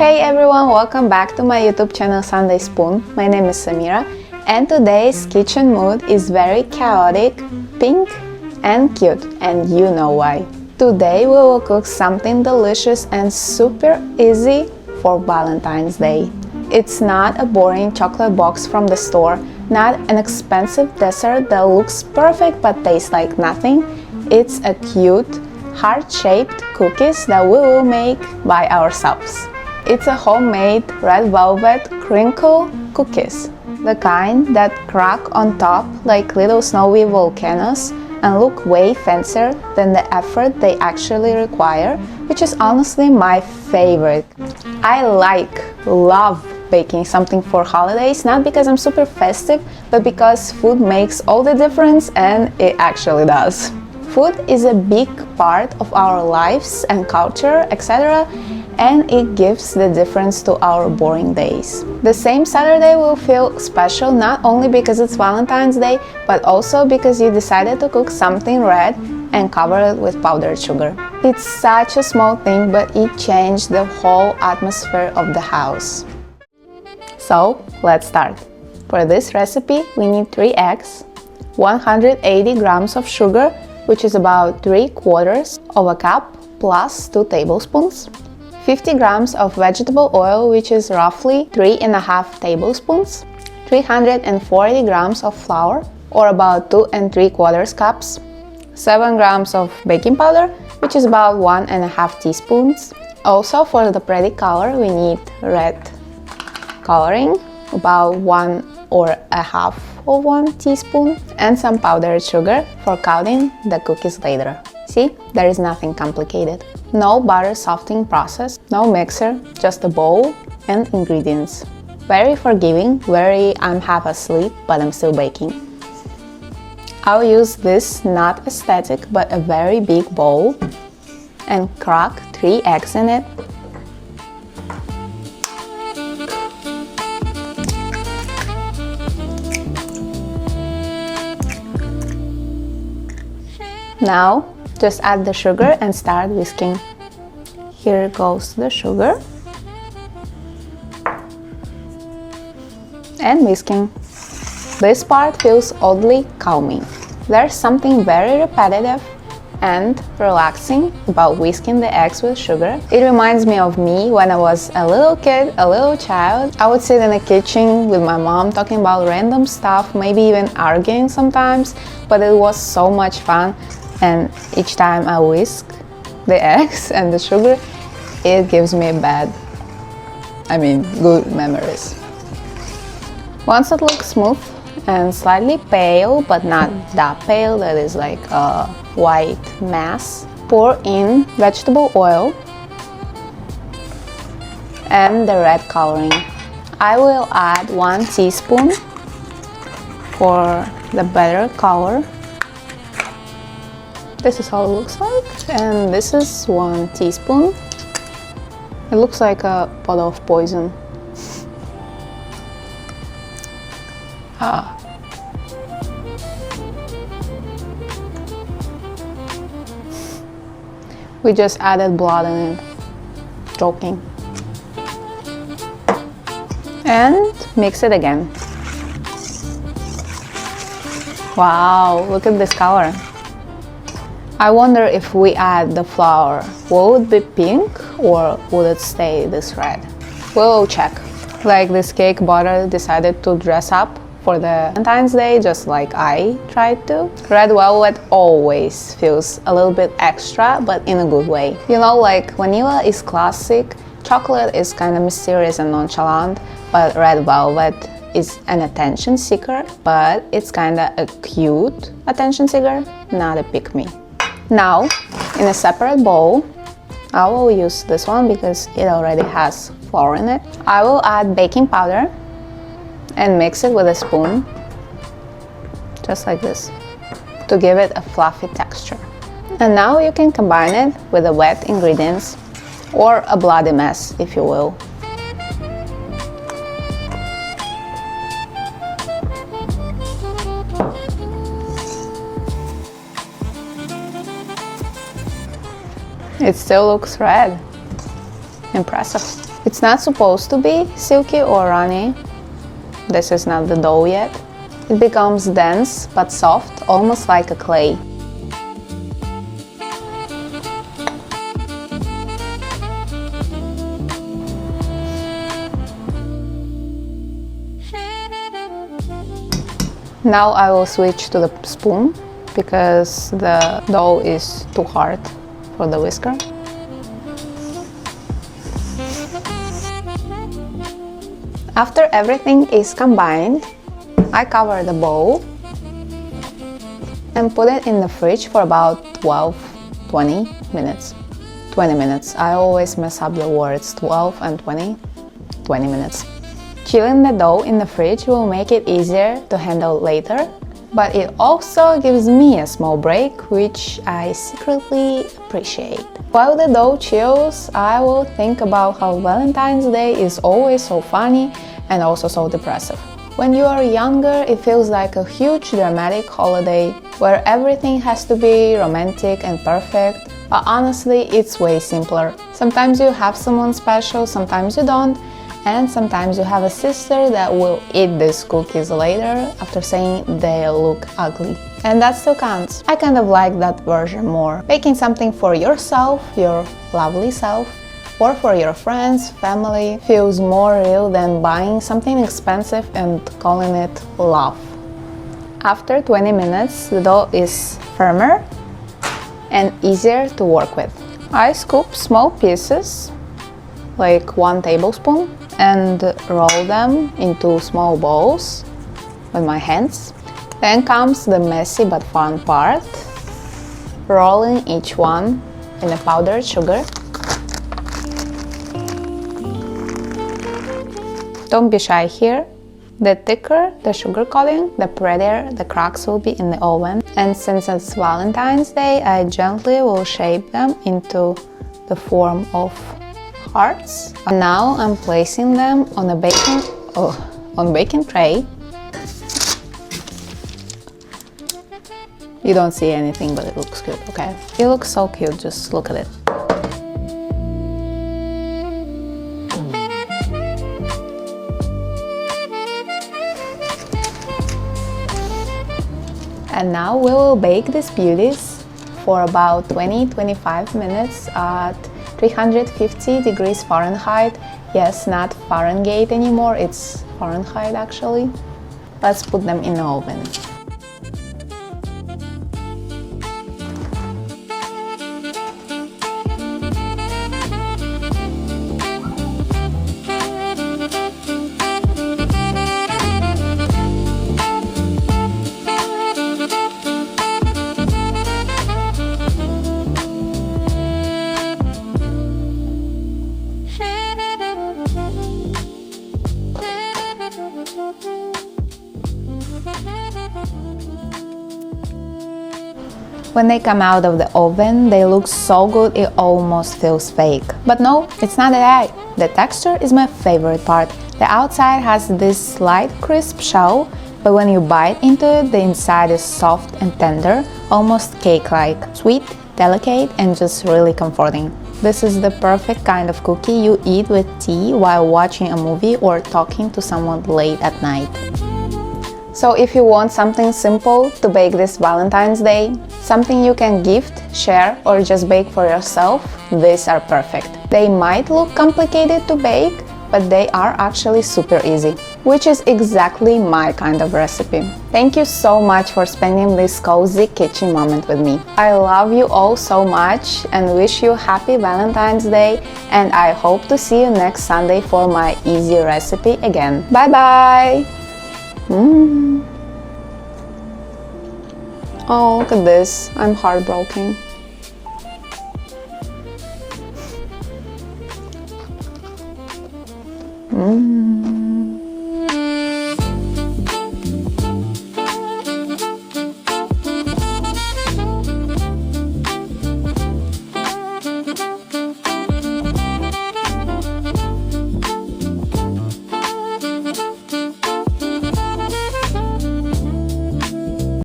Hey everyone, welcome back to my YouTube channel Sunday Spoon. My name is Samira and today's kitchen mood is very chaotic, pink and cute, and you know why. Today we will cook something delicious and super easy for Valentine's Day. It's not a boring chocolate box from the store, not an expensive dessert that looks perfect but tastes like nothing. It's a cute, heart-shaped cookies that we will make by ourselves. It's a homemade red velvet crinkle cookies, the kind that crack on top like little snowy volcanoes and look way fancier than the effort they actually require, which is honestly my favorite. I love baking something for holidays, not because I'm super festive, but because food makes all the difference, and it actually does. Food is a big part of our lives and culture, etc., and it gives the difference to our boring days. The same Saturday will feel special not only because it's Valentine's Day, but also because you decided to cook something red and cover it with powdered sugar. It's such a small thing, but it changed the whole atmosphere of the house. So, let's start. For this recipe, we need 3 eggs, 180 grams of sugar, which is about 3/4 of a cup plus 2 tablespoons, 50 grams of vegetable oil, which is roughly 3.5 tablespoons, 340 grams of flour, or about 2 3/4 cups, 7 grams of baking powder, which is about 1.5 teaspoons. Also, for the pretty color, we need red coloring, about 1.5 teaspoon, and some powdered sugar for coating the cookies later. See, there is nothing complicated. No butter softening process, no mixer, just a bowl and ingredients. Very forgiving, I'm half asleep, but I'm still baking. I'll use this not aesthetic but a very big bowl and crack 3 eggs in it. Now, just add the sugar and start whisking. Here goes the sugar. And whisking. This part feels oddly calming. There's something very repetitive and relaxing about whisking the eggs with sugar. It reminds me of me when I was a little kid, a little child. I would sit in the kitchen with my mom talking about random stuff, maybe even arguing sometimes, but it was so much fun. And each time I whisk the eggs and the sugar, it gives me good memories. Once it looks smooth and slightly pale, but not that pale, that is like a white mass, pour in vegetable oil and the red coloring. I will add 1 teaspoon for the better color. This is how it looks like, and this is 1 teaspoon. It looks like a bottle of poison. We just added blood in it. Joking. And mix it again. Wow, look at this color. I wonder if we add the flour, will it be pink or would it stay this red? We'll check. Like this cake butter decided to dress up for the Valentine's Day, just like I tried to. Red velvet always feels a little bit extra, but in a good way. You know, like vanilla is classic, chocolate is kind of mysterious and nonchalant, but red velvet is an attention seeker, but it's kind of a cute attention seeker, not a pick-me. Now, in a separate bowl, I will use this one because it already has flour in it. I will add baking powder and mix it with a spoon, just like this, to give it a fluffy texture. And now you can combine it with the wet ingredients, or a bloody mess, if you will. It still looks red. Impressive. It's not supposed to be silky or runny. This is not the dough yet. It becomes dense but soft, almost like a clay. Now I will switch to the spoon because the dough is too hard for the whisker. After everything is combined, I cover the bowl and put it in the fridge for about 12-20 minutes. 20 minutes. I always mess up the words 12 and 20. 20 minutes. Chilling the dough in the fridge will make it easier to handle later, but it also gives me a small break, which I secretly appreciate. While the dough chills, I will think about how Valentine's Day is always so funny and also so depressive. When you are younger, it feels like a huge dramatic holiday where everything has to be romantic and perfect, but honestly, it's way simpler. Sometimes you have someone special, sometimes you don't, and sometimes you have a sister that will eat these cookies later after saying they look ugly. And that still counts. I kind of like that version more. Baking something for yourself, your lovely self, or for your friends, family, feels more real than buying something expensive and calling it love. After 20 minutes, the dough is firmer and easier to work with. I scoop small pieces, like 1 tablespoon, and roll them into small balls with my hands. Then comes the messy but fun part, rolling each one in the powdered sugar. Don't be shy here. The thicker the sugar coating, the prettier the cracks will be in the oven. And since it's Valentine's Day, I gently will shape them into the form of hearts. Now I'm placing them on a baking tray. You don't see anything, but it looks cute, okay? It looks so cute, just look at it. And now we will bake these beauties for about 20-25 minutes at 350 degrees Fahrenheit. Yes, not Fahrenheit anymore, it's Fahrenheit actually. Let's put them in the oven. When they come out of the oven, they look so good it almost feels fake. But no, it's not that. The texture is my favorite part. The outside has this slight crisp shell, but when you bite into it, the inside is soft and tender, almost cake-like. Sweet, delicate, and just really comforting. This is the perfect kind of cookie you eat with tea while watching a movie or talking to someone late at night. So if you want something simple to bake this Valentine's Day, something you can gift, share, or just bake for yourself, these are perfect. They might look complicated to bake, but they are actually super easy, which is exactly my kind of recipe. Thank you so much for spending this cozy kitchen moment with me. I love you all so much and wish you happy Valentine's Day, and I hope to see you next Sunday for my easy recipe again. Bye bye! Oh, look at this. I'm heartbroken.